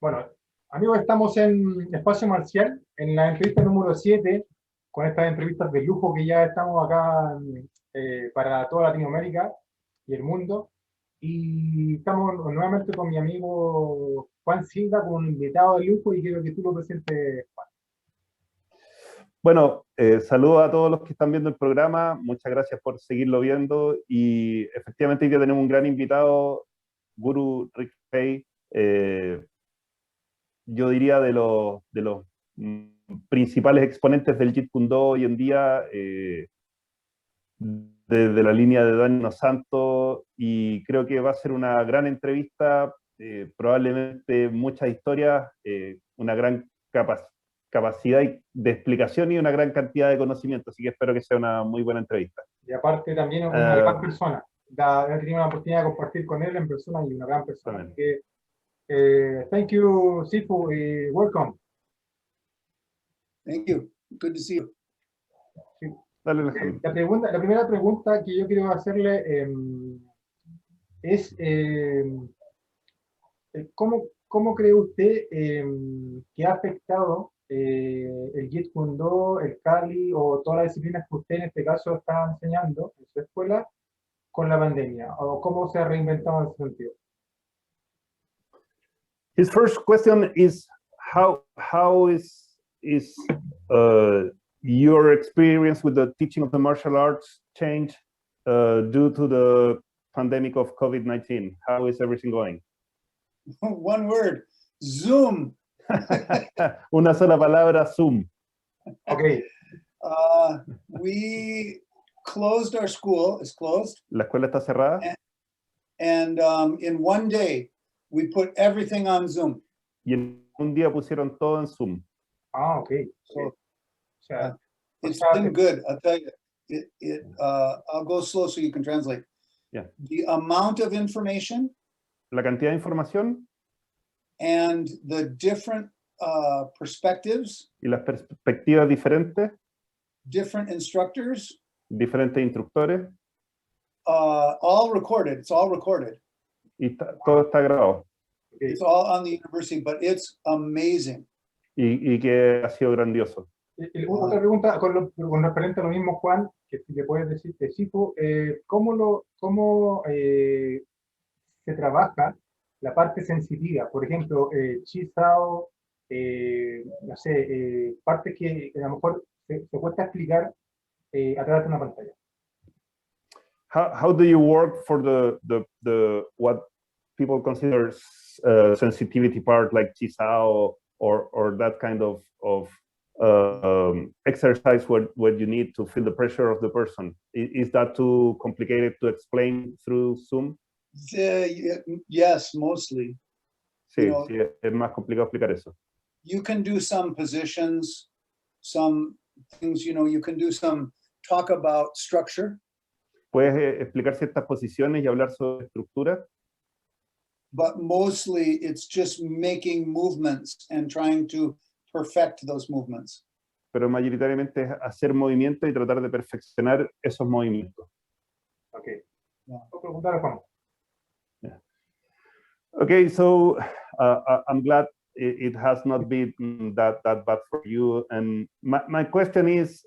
Bueno, amigos, estamos en Espacio Marcial, en la entrevista número 7, con estas entrevistas de lujo que ya estamos acá para toda Latinoamérica y el mundo. Y estamos nuevamente con mi amigo Juan Silva, con un invitado de lujo, y quiero que tú lo presentes, Juan. Bueno, saludo a todos los que están viendo el programa, muchas gracias por seguirlo viendo, y efectivamente hoy día tenemos un gran invitado, Sifu Rick Faye, yo diría de los principales exponentes del Jeet Kune Do hoy en día, desde la línea de Dani Santos, y creo que va a ser una gran entrevista, probablemente muchas historias, una gran capacidad de explicación y una gran cantidad de conocimiento, así que espero que sea una muy buena entrevista. Y aparte también es una gran persona. He tenido la oportunidad de compartir con él en persona y una gran persona. Así que, thank you, Sifu, welcome. Thank you. Good to see you. Sí. Dale, la primera pregunta que yo quiero hacerle es, ¿cómo cree usted que ha afectado el Jeet Kune Do, el Kali o todas las disciplinas que usted en este caso está enseñando en su escuela con la pandemia? ¿O cómo se ha reinventado en ese sentido? His first question is how is your experience with the teaching of the martial arts change due to the pandemic of COVID-19? How is everything going? One word, Zoom. Una sola palabra, Zoom. Okay. We closed our school. It's closed. La escuela está cerrada. And in one day, we put everything on Zoom. Y en un día pusieron todo en Zoom. Ah, okay. So, it's been good. I'll tell you. I'll go slow so you can translate. Yeah. The amount of information. La cantidad de información. And the different perspectives. Y las perspectivas diferentes. Different instructors. Diferentes instructores. All recorded. It's all recorded. Y todo está grabado. It's all on the university, but it's amazing. Y que ha sido grandioso. Otra pregunta con referente a lo mismo, Juan, que le puedes decir, Sifu, ¿cómo se trabaja la parte sensitiva? Por ejemplo, Chisao, no sé, partes que a lo mejor se cuesta explicar a través de una pantalla. How do you work for the what people consider sensitivity part, like Chisao or that kind of exercise where you need to feel the pressure of the person? Is that too complicated to explain through Zoom? Yes, mostly. Sí, you know, sí, es más complicado explicar eso. You can do some positions, some things, you know, you can do some talk about structure. Puedes explicar ciertas posiciones y hablar sobre estructura. But mostly it's just making movements and trying to perfect those movements. Pero mayoritariamente es hacer movimientos y tratar de perfeccionar esos movimientos. Okay. Yeah. Yeah. Okay, so I'm glad it has not been that bad for you. And my question is,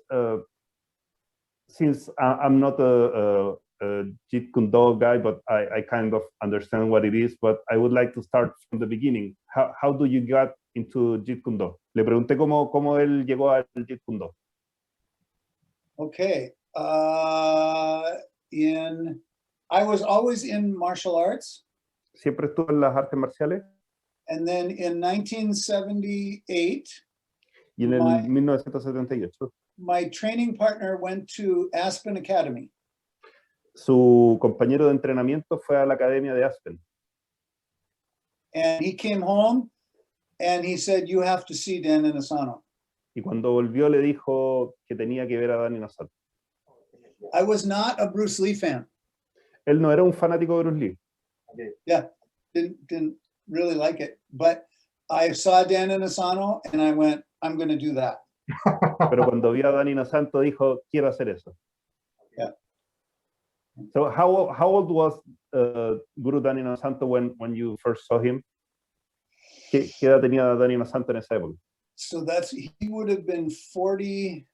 since I'm not a Jeet Kune Do guy, but I kind of understand what it is, but I would like to start from the beginning. How do you get into Jeet Kune Do? Le pregunté cómo él llegó al Jeet Kune Do. Okay. I was always in martial arts. Siempre estuve en las artes marciales. And then in 1978, y en el 1978, my training partner went to Aspen Academy. Su compañero de entrenamiento fue a la academia de Aspen. And he came home and he said, you have to see Dan Inosanto. Y cuando volvió le dijo que tenía que ver a Dani Inosanto. I was not a Bruce Lee fan. Él no era un fanático de Bruce Lee. Yeah, didn't really like it. But I saw Dan Inosanto and I went, I'm going to do that. Pero cuando vio a Dani Inosanto dijo, quiero hacer eso. Yeah. So how old was Guru Dani Inosanto when you first saw him? ¿Qué edad tenía Dani Santo en esa época? So he would have been 42.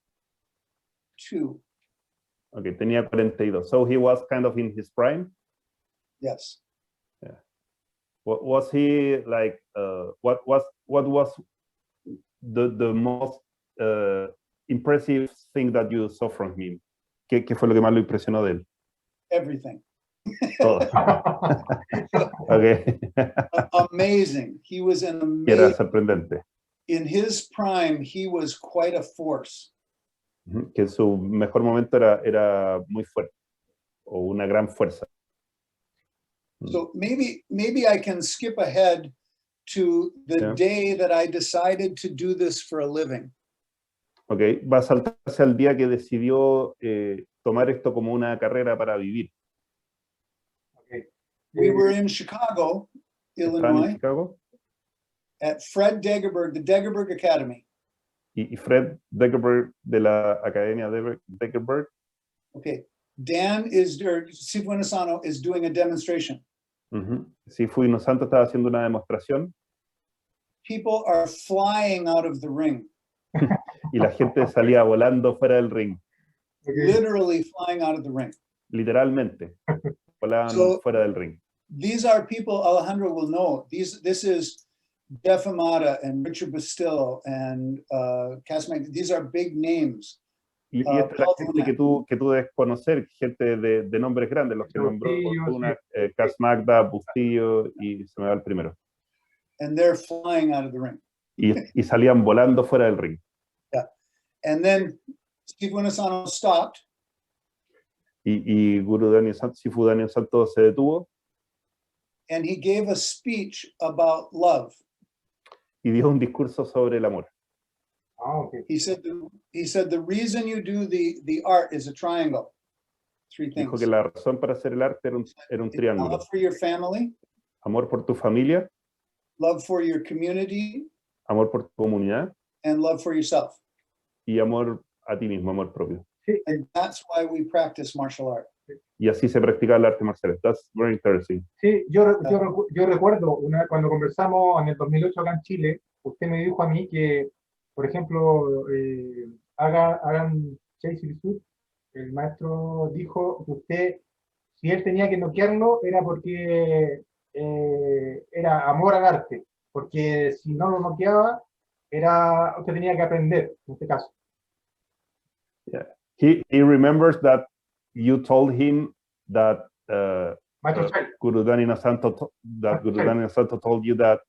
Okay, tenía 42. So he was kind of in his prime? Yes. Yeah. What was he like, what was the most impressive thing that you saw from him? ¿Qué fue lo que más lo impresionó de él? Everything. Todo. Okay. Amazing. He was an amazing. Era sorprendente. In his prime, he was quite a force. Que en su mejor momento era muy fuerte, o una gran fuerza. So maybe I can skip ahead to the day that I decided to do this for a living. Okay, va a saltarse al día que decidió tomar esto como una carrera para vivir. Okay. We were in Chicago, Illinois, Chicago, at Fred Degerberg, the Degerberg Academy. y Fred Degerberg de la Academia Degerberg. Okay, Sifu Inosano is doing a demonstration. Sifu Inosanto estaba haciendo una demostración. People are flying out of the ring. Y la gente salía volando fuera del ring. Literally flying out of the ring. Literalmente. Volaban fuera del ring. These are people Alejandro will know. This is Jeff Amata and Richard Bastillo and Casamac. These are big names. Y esta es la gente que tú debes conocer, gente de nombres grandes, los que nombró Cas Magda, Bustillo, y se me va el primero. And they're flying out of the ring. Y salían volando fuera del ring. Yeah. And then Sifu Inosano stopped. Y Guru Sifu Daniel Santos se detuvo. And he gave a speech about love. Y dio un discurso sobre el amor. Oh, okay. He said the reason you do the art is a triangle. Three things. Dijo que la razón para hacer el arte era un triángulo. Love for your family. Amor por tu familia. Love for your community. Amor por tu comunidad. And love for yourself. Y amor a ti mismo, amor propio. And that's why we practice martial art. Y así se practica el arte marcial. That's very interesting. Sí, yo recuerdo cuando conversamos en el 2008 acá en Chile, usted me dijo a mí que, por ejemplo, hagan Chase Sud, el maestro dijo que usted, si él tenía que noquearlo, era porque era amor al arte, porque si no lo noqueaba, usted tenía que aprender, en este caso. Yeah. He remembers that you told him that Guru Dani Santo told you that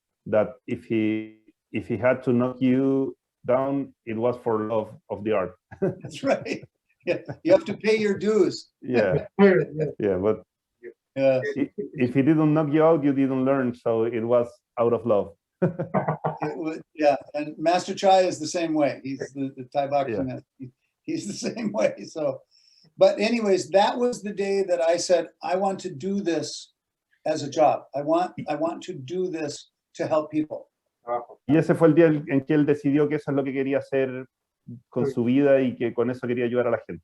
if he had to knock you down, it was for love of the art. That's right. Yeah, you have to pay your dues. Yeah, but if he didn't knock you out, you didn't learn, so it was out of love. And Master Chai is the same way. He's the Thai boxing. Yeah. He's the same way. So, but anyways, that was the day that I said, I want to do this as a job. I want to do this to help people. Y ese fue el día en que él decidió que eso es lo que quería hacer con su vida y que con eso quería ayudar a la gente.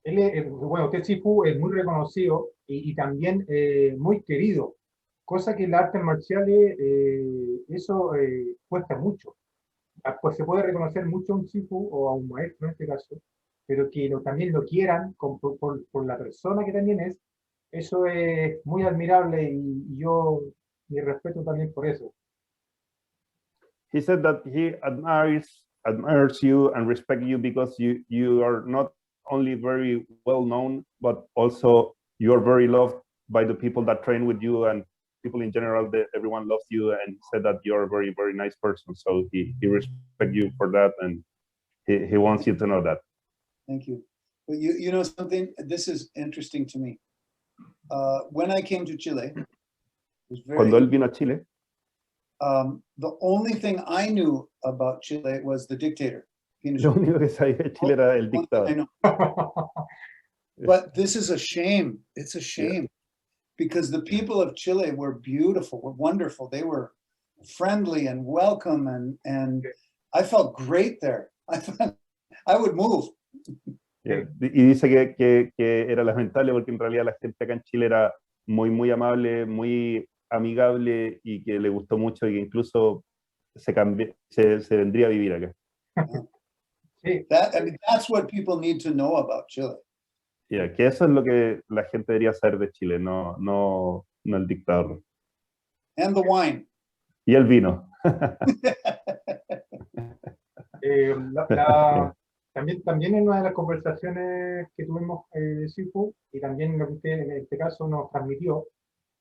Usted Sifu es muy reconocido y también muy querido, cosa que en las artes marciales eso cuesta mucho. Pues se puede reconocer mucho a un Sifu o a un maestro en este caso, pero que también lo quieran por la persona que también es, eso es muy admirable y yo mi respeto también por eso. He said that he admires you and respects you because you are not only very well known, but also you are very loved by the people that train with you and people in general. Everyone loves you, and said that you're a very, very nice person. So he respects you for that, and he wants you to know that. Thank you. But you know something, this is interesting to me. When I came to Chile, cuando él vino a Chile, the only thing I knew about Chile was the dictator. Lo único que sabía de Chile era el dictador. But this is a shame. It's a shame. Because the people of Chile were beautiful, were wonderful. They were friendly and welcome, and I felt great there. I would move. Yeah. Y dice que era lamentable porque en realidad la gente acá en Chile era muy amable, muy amigable y que le gustó mucho y que incluso se vendría a vivir acá. Sí, I mean, that's what people need to know about Chile. Yeah, que eso es lo que la gente debería saber de Chile, no el dictador. And the wine. Y el vino. también en una de las conversaciones que tuvimos, Sifu, y también lo que usted en este caso nos transmitió,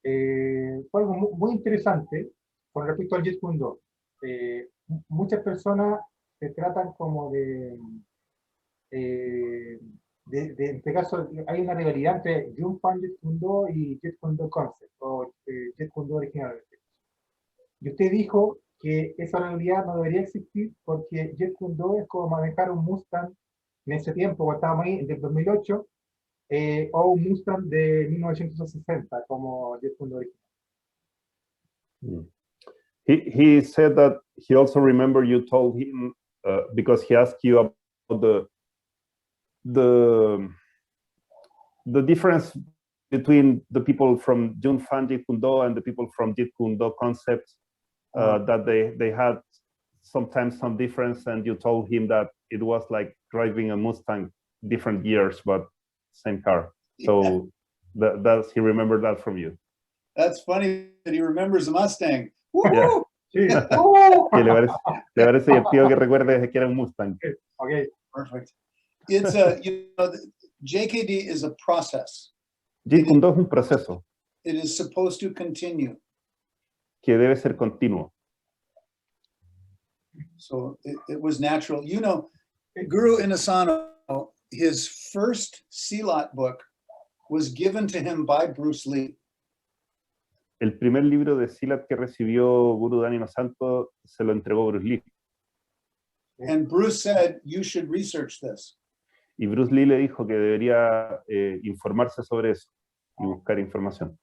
fue algo muy interesante con respecto al Jeet Kune Do. Muchas personas se tratan como en este caso hay una rivalidad entre Jung Fan Jeet Kune Do y Jeet Kune Do Concept, o Jeet Kune Do original. Y usted dijo que esa rivalidad no debería existir porque Jeet Kune Do es como manejar un Mustang en ese tiempo, cuando estábamos ahí, del 2008, o un Mustang de 1960, como Jeet Kune Do original. He said that he also remembered you told him, because he asked you about the difference between the people from Jun Fan Jeet Kune Do and the people from Jeet Kune Do Concept, that they had sometimes some difference, and you told him that it was like driving a Mustang, different years, but same car. So that's he remembered that from you. That's funny that he remembers a Mustang. Yeah. Sí. Que le parece divertido que recuerde que era un Mustang. Okay. Perfect. It's a, JKD is a process. Jeet Kune Do es un proceso It is supposed to continue. que debe ser continuo. So it was natural. Guru Inasano, his first Silat book was given to him by Bruce Lee. El primer libro de Silat que recibió Guru Dani Santo se lo entregó Bruce Lee. And Bruce said, you should research this. Y Bruce Lee le dijo que debería informarse sobre eso y buscar información.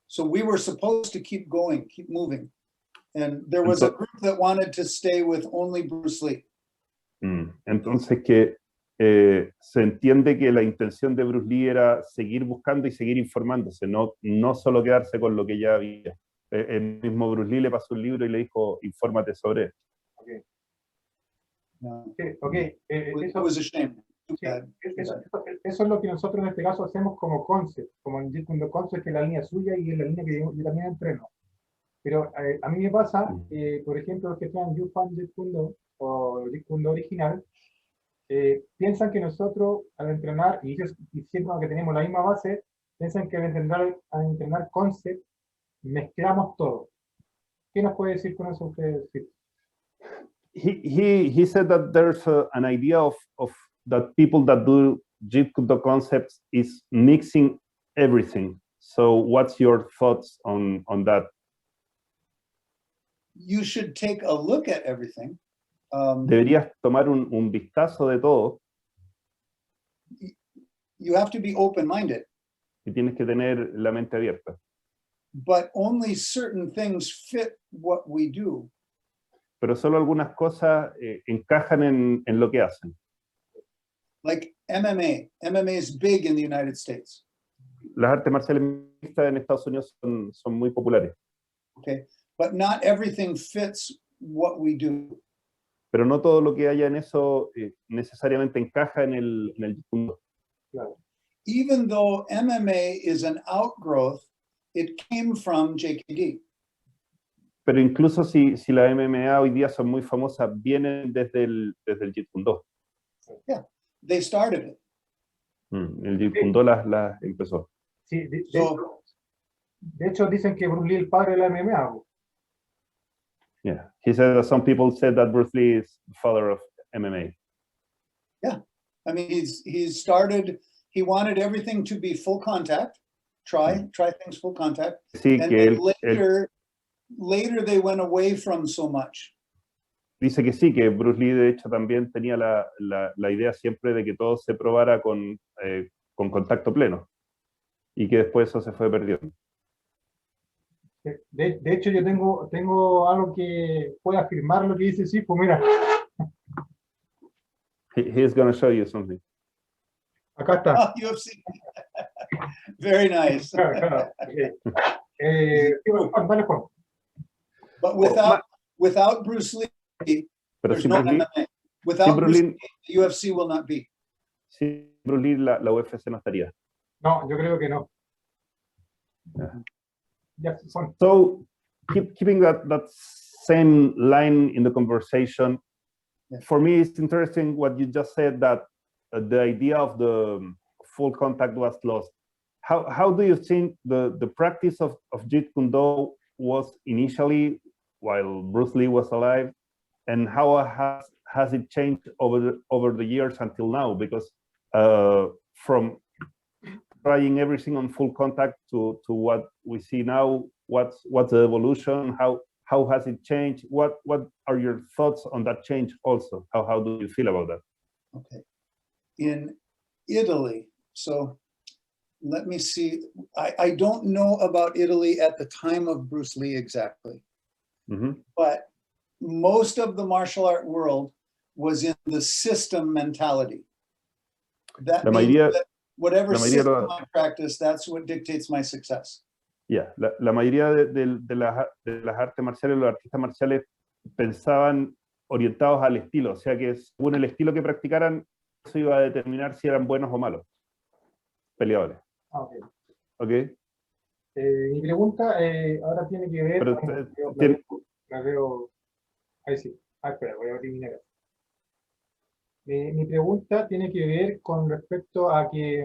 So we were supposed to keep going, keep moving. And there was a group that wanted to stay with only Bruce Lee. Entonces que se entiende que la intención de Bruce Lee era seguir buscando y seguir informándose, no solo quedarse con lo que ya había. El mismo Bruce Lee le pasó un libro y le dijo, infórmate sobre esto. Okay. No. Okay. It was a shame. Sí, eso es lo que nosotros en este caso hacemos como concept, como en Jeet Kune Do Concept, que es la línea suya y es la línea que yo también entreno. Pero a mí me pasa, por ejemplo, los que están Jung Fan Jeet Kune Do o Jeet Kune Do original, piensan que nosotros al entrenar, y siempre que tenemos la misma base, piensan que al entrenar concept mezclamos todo. ¿Qué nos puede decir con eso usted? He said that there's an idea of that people that do Jeet Kune Do concepts is mixing everything. So what's your thoughts on that? You should take a look at everything. Deberías tomar un vistazo de todo. You have to be open-minded. Y tienes que tener la mente abierta. But only certain things fit what we do. Pero solo algunas cosas encajan en lo que hacen. Like MMA. MMA is big in the United States. Las artes marciales mixtas en Estados Unidos son muy populares. Okay, but not everything fits what we do. Pero no todo lo que haya en eso necesariamente encaja en el Jeet Kune Do. Claro. Even though MMA is an outgrowth, it came from JKD. Pero incluso si la MMA hoy día son muy famosas, vienen desde el Jeet Kune Do. Yeah, they started it. El Jeet Kune Do las empezó. Sí, de hecho dicen que Bruce Lee es el padre de la MMA. Yeah, he said that some people said that Bruce Lee is the father of MMA. Yeah, I mean he started. He wanted everything to be full contact. Try things full contact. Sí, and que later they went away from so much. Dice que sí, que Bruce Lee de hecho también tenía la idea siempre de que todo se probara con contacto pleno y que después eso se fue perdiendo. De hecho yo tengo algo que puede afirmar lo que dice Sifu, mira. He's going to show you something. Acá está. UFC. Very nice. Vale, Juan. But without Bruce Lee, Pero there's sin no Bruce Lee, MMA. Without sin Bruce Bruce Lee, Lee, the UFC will not be. sin Bruce Lee la UFC no estaría. No, yo creo que no. Yeah. Ya, Juan. So, keeping that same line in the conversation, Yeah. for me, it's interesting what you just said, that the idea of the full contact was lost. How do you think the practice of Jeet Kune Do was initially while Bruce Lee was alive, and how has it changed over the years until now? Because from trying everything on full contact to what we see now, what's the evolution? How has it changed? What are your thoughts on that change also? How do you feel about that? Okay. In Italy, so let me see. I don't know about Italy at the time of Bruce Lee exactly, but most of the martial art world was in the system mentality. That means that whatever system I practice, that's what dictates my success. Yeah, la mayoría de las artes marciales, los artistas marciales pensaban orientados al estilo, o sea que según el estilo que practicaran, eso iba a determinar si eran buenos o malos peleadores. Okay. ¿Ok? Mi pregunta ahora tiene que ver... la veo... Ahí sí. Espera, voy a abrir mi negro. Mi pregunta tiene que ver con respecto a que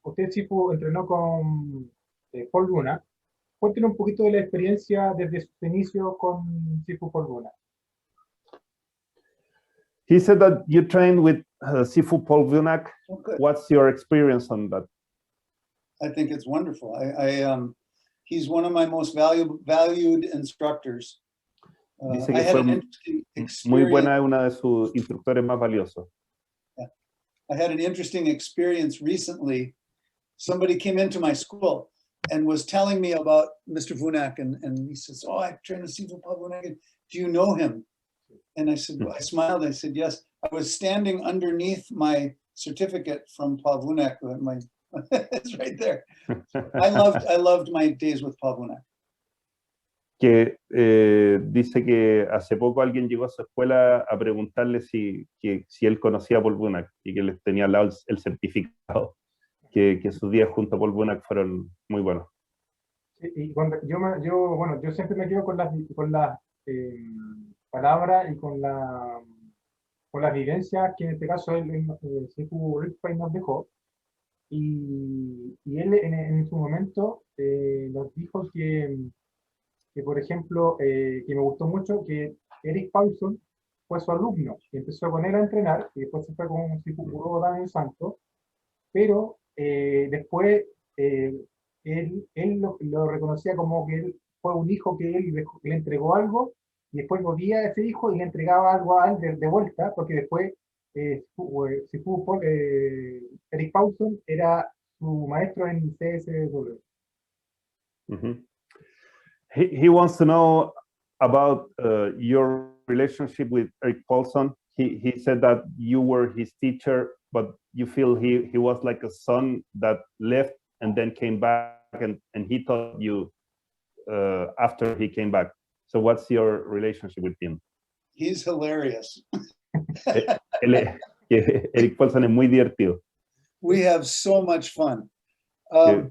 usted, Sifu, entrenó con Paul Luna. Cuéntenos un poquito de la experiencia desde sus inicios con Sifu Paul Luna. He said that you trained with Sifu Paul Vunak. Okay. What's your experience on that? I think it's wonderful. He's one of my most valued instructors. Dice I que had fue an interesting muy experience. buena, una de sus instructores más valiosos. I had an interesting experience recently. Somebody came into my school and was telling me about Mr. Vunak, and he says, "Oh, I trained with Sifu Paul Vunak. Do you know him?" And I said, I smiled. I said, "Yes." I was standing underneath my certificate from Paul Vunak. It's right there. I loved my days with Paul Vunak. Que dice que hace poco alguien llegó a su escuela a preguntarle si él conocía a Paul Vunak y que les tenía al lado el certificado, que sus días junto a Paul Vunak fueron muy buenos. Y cuando yo siempre me quedo con las palabras y con las vivencias que en este caso Sifu Rick Faye nos dejó. Y él en su momento nos dijo que por ejemplo, que me gustó mucho, que Eric Paulson fue su alumno, y empezó con él a entrenar, y después se fue con Sifu Guro Daniel Santo, pero después él lo reconocía como que él fue un hijo que él le entregó algo, y después volvía a ese hijo y le entregaba algo a él de vuelta, porque después Eric Paulson era su maestro en CSW. He wants to know about your relationship with Eric Paulson. He said that you were his teacher, but you feel he was like a son that left and then came back, and he taught you after he came back. So what's your relationship with him? He's hilarious. Eric Paulson es muy divertido. We have so much fun.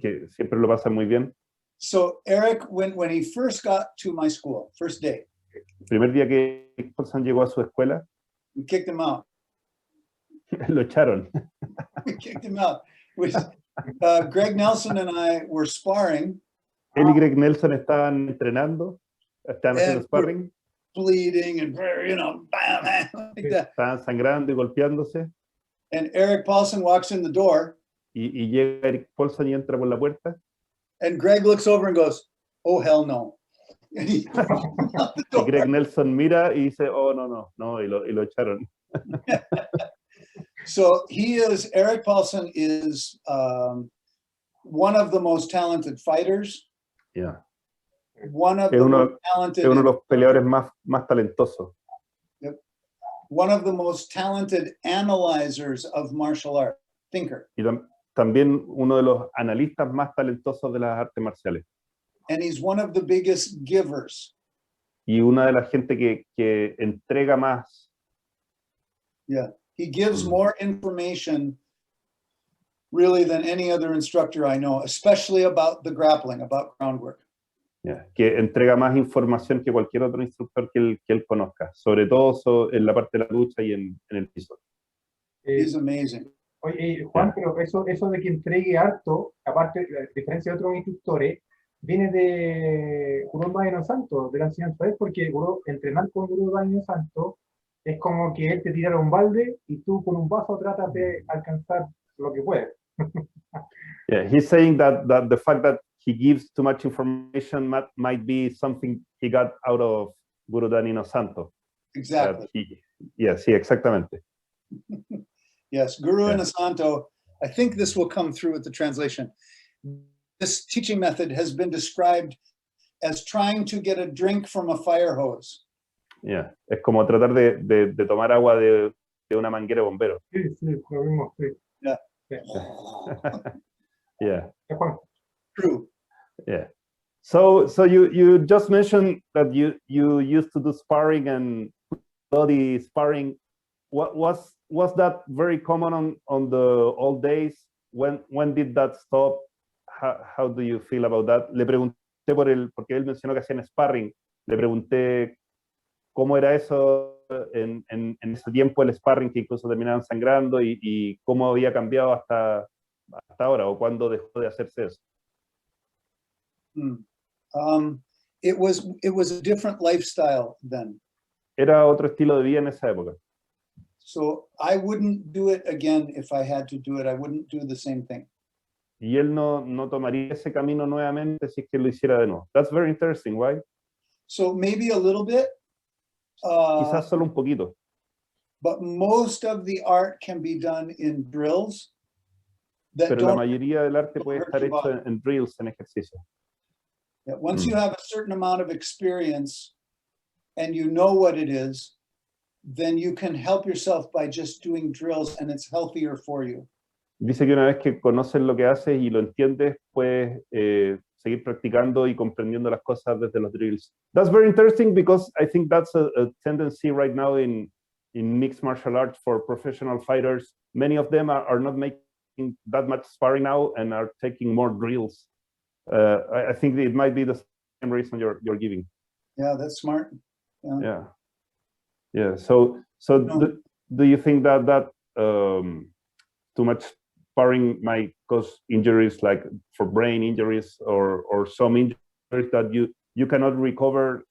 Que siempre lo pasa muy bien. So Eric, when he first got to my school, first day, El primer día que Eric Paulson llegó a su escuela, we kicked him out. lo echaron. We kicked him out. Greg Nelson and I were sparring. Él y Greg Nelson estaban entrenando, estaban haciendo sparring. Bleeding and, bam, like that. Estaban sangrando y golpeándose. And Eric Paulson walks in the door. Y llega Eric Paulson y entra por la puerta. And Greg looks over and goes, "Oh, hell no." And he y Greg Nelson mira y dice, "Oh, no, y lo echaron." So Eric Paulson is one of the most talented fighters. Yeah. One of the most talented. Es uno de los peleadores más talentosos. Yep. One of the most talented analyzers of martial art, thinker. Y también uno de los analistas más talentosos de las artes marciales. And he's one of the biggest givers. Y una de las gente que entrega más. Yeah, he gives more information really than any other instructor I know, especially about the grappling, about groundwork. Yeah, que entrega más información que cualquier otro instructor que él conozca, sobre todo en la parte de la lucha y en el piso. He's amazing. Oye, Juan, pero eso de que entregue harto, aparte, a diferencia de otros instructores, viene de Guro Daino Santo, de la enseñanza de él, porque entrenar con Guro Daino Santo es como que él te tirara un balde y tú con un vaso tratas de alcanzar lo que puedes. Yeah, he's saying that the fact that he gives too much information might be something he got out of Guro Daino Santo. Exactly. Sí, exactamente. Yes, Guru Inosanto, I think this will come through with the translation. This teaching method has been described as trying to get a drink from a fire hose. Yeah, es como tratar de tomar agua de una manguera de bombero. Sí, lo mismo, sí. Yeah. Yeah. True. Yeah. So you just mentioned that you used to do sparring and body sparring. What was that very common on the old days? When did that stop? How do you feel about that? Le pregunté porque él mencionó que hacían sparring. Le pregunté cómo era eso en ese tiempo, el sparring, que incluso terminaban sangrando, y cómo había cambiado hasta ahora, o cuándo dejó de hacerse eso. It was a different lifestyle then. Era otro estilo de vida en esa época. So I wouldn't do it again if I had to do it. I wouldn't do the same thing. Y él no tomaría ese camino nuevamente si es que lo hiciera de nuevo. That's very interesting, right? So maybe a little bit. Quizás solo un poquito. But most of the art can be done in drills. Pero la mayoría del arte puede estar hecho en drills, en ejercicios. Yeah, once you have a certain amount of experience and you know what it is, then you can help yourself by just doing drills, and it's healthier for you. Dice que una vez que conoces lo que haces y lo entiendes, puedes seguir practicando y comprendiendo las cosas desde los drills. That's very interesting because I think that's a tendency right now in mixed martial arts for professional fighters. Many of them are not making that much sparring now and are taking more drills. I think it might be the same reason you're giving. Yeah, that's smart. Yeah. So no. Do you think that too much sparring might cause injuries, like for brain injuries or some injuries that you cannot recover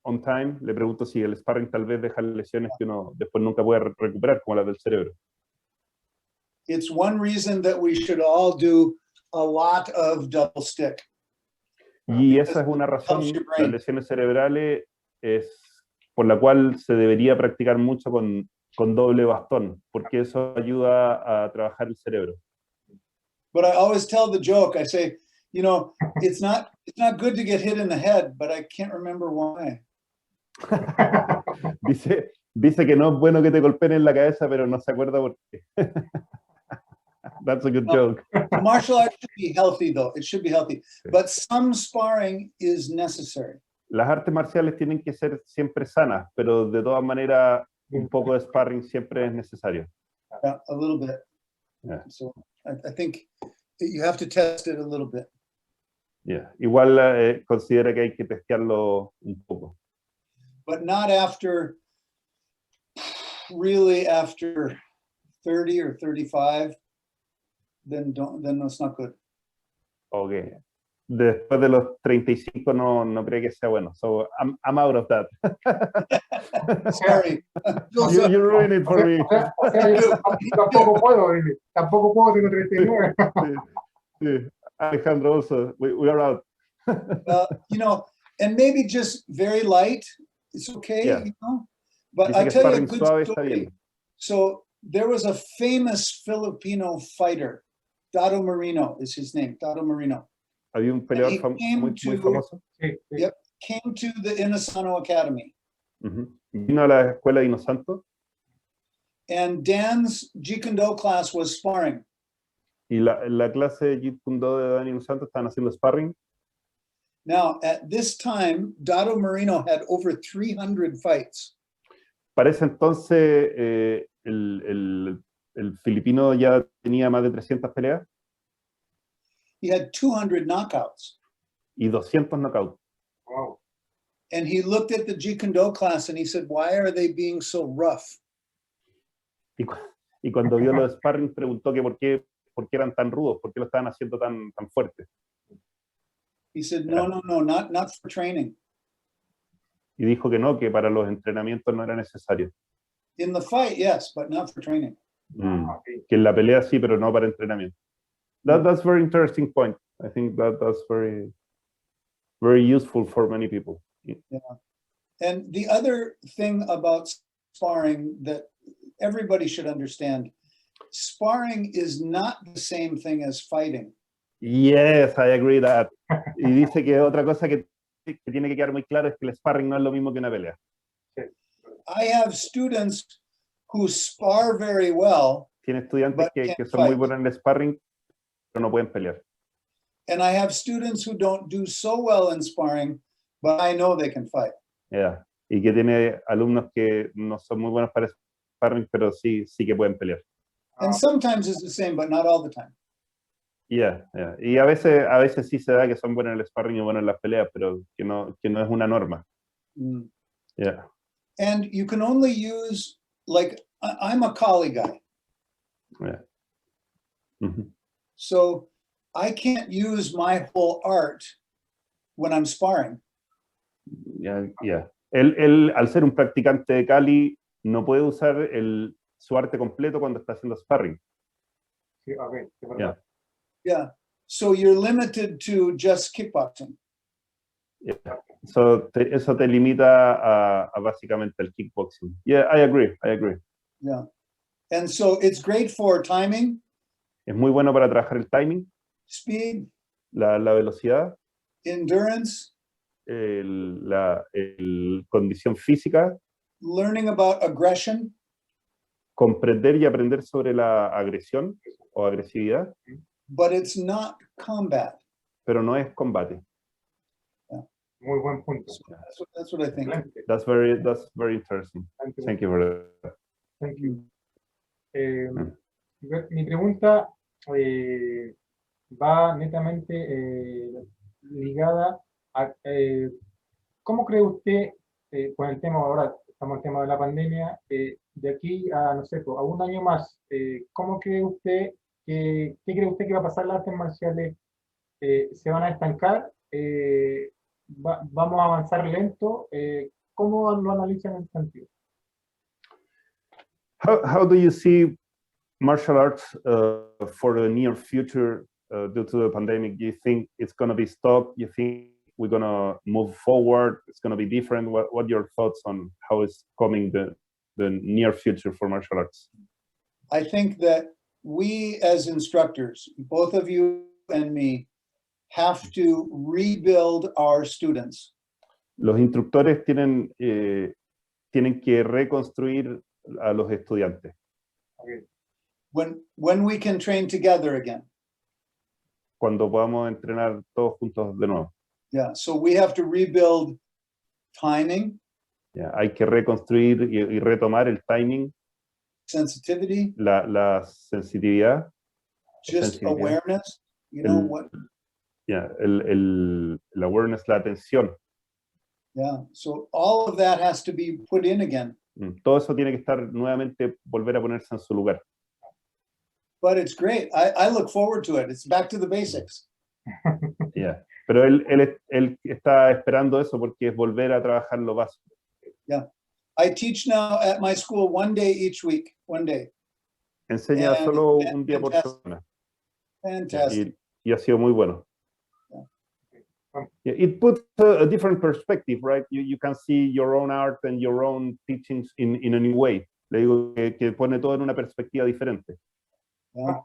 on time? Le pregunto si el sparring tal vez deja lesiones que uno después nunca puede recuperar, como las del cerebro. It's one reason that we should all do a lot of double stick. Y esa es una razón, las lesiones cerebrales, es por la cual se debería practicar mucho con doble bastón, porque eso ayuda a trabajar el cerebro. But I always tell the joke, I say, you know, it's not good to get hit in the head, but I can't remember why. dice que no es bueno que te golpeen en la cabeza, pero no se acuerda por qué. That's a good joke. Martial arts should be healthy, though. It should be healthy. But some sparring is necessary. Las artes marciales tienen que ser siempre sanas, pero de todas maneras un poco de sparring siempre es necesario. Yeah, a little bit. Yeah. So I think you have to test it a little bit. Yeah. Igual considera que hay que testearlo un poco. But not after 30 or 35. Then it's not good. Okay. Después de los 35 no creo que sea bueno. So I'm out of that. Sorry. You ruined it for me. Tampoco puedo, tengo 39. Sí. Alejandro also, we are out. You know, and maybe just very light. It's okay, yeah. You know. But Dice I'll tell you a good story. So there was a famous Filipino fighter. Dado Marino is his name, Dado Marino. Había un peleador muy famoso. Yep, came to the Inosanto Academy. Vino a la escuela de Inosanto. And Dan's Jeet Kune Do class was sparring. Y la clase de Jeet Kune Do de Daniel Santos estaban haciendo sparring. Now, at this time, Dado Marino had over 300 fights. Para ese entonces, el filipino ya tenía más de 300 peleas He had 200 knockouts. y 200 knockouts. Wow. And he looked at the Jeet Kune Do class and he said, why are they being so rough? Y cuando vio los sparring, preguntó que por qué eran tan rudos, por qué lo estaban haciendo tan fuerte. He said, no, not for training. Y dijo que no, que para los entrenamientos no era necesario. In the fight, yes, but not for training. Que en la pelea sí, pero no para entrenamiento. That's very interesting point. I think that's very, very useful for many people. Yeah. And the other thing about sparring that everybody should understand, sparring is not the same thing as fighting. Yes, I agree that. Y dice que otra cosa que tiene que quedar muy claro es que el sparring no es lo mismo que una pelea. I have students who spar very well. Tiene estudiantes que son muy buenos en el sparring, pero no pueden pelear. And I have students who don't do so well in sparring, but I know they can fight. Yeah. Y que tiene alumnos que no son muy buenos para sparring, pero sí que pueden pelear. And sometimes it's the same, but not all the time. Yeah. Y a veces sí se da que son buenos en el sparring y buenos en las peleas, pero que no es una norma. Yeah. And you can only use, like, I'm a Kali guy. Yeah. So I can't use my whole art when I'm sparring. Yeah. Él, al ser un practicante de Kali, no puede usar su arte completo cuando está haciendo sparring. Sí, okay. Yeah. So you're limited to just kickboxing. Yeah. So eso te limita a básicamente el kickboxing. Yeah, I agree. Yeah. And so it's great for timing. Es muy bueno para trabajar el timing, speed, la velocidad, endurance, la condición física, learning about aggression, comprender y aprender sobre la agresión o agresividad. But it's not combat. Pero no es combate. Muy buen punto. That's what I think. That's very interesting. Thank you for that. Thank you. Mi pregunta va netamente ligada a ¿cómo cree usted, con el tema ahora, estamos en el tema de la pandemia, de aquí a, no sé, a un año más, ¿cómo cree usted qué cree usted que va a pasar las artes marciales? ¿Se van a estancar? ¿Vamos a avanzar lento? ¿Cómo lo analizan en ese sentido? How do you see martial arts for the near future due to the pandemic? Do you think it's going to be stopped? You think we're going to move forward? It's going to be different? What are your thoughts on how it's coming the near future for martial arts? I think that we as instructors, both of you and me, have to rebuild our students. Los instructores tienen que reconstruir a los estudiantes. Okay. When we can train together again. Cuando podamos entrenar todos juntos de nuevo. Yeah, so we have to rebuild timing. Yeah, hay que reconstruir y retomar el timing. Sensitivity. La sensitividad. Just awareness. You know what? Yeah, el awareness, la atención. Yeah, so all of that has to be put in again. Todo eso tiene que estar nuevamente, volver a ponerse en su lugar. But it's great. I look forward to it. It's back to the basics. Yeah. Pero él está esperando eso porque es volver a trabajar lo básico. Yeah. I teach now at my school 1 day each week. 1 day. Enseña solo un día por semana. Fantastic. Y ha sido muy bueno. Yeah, it puts a different perspective, right? You can see your own art and your own teachings in a new way. Le digo que pone todo en una perspectiva diferente. Yeah.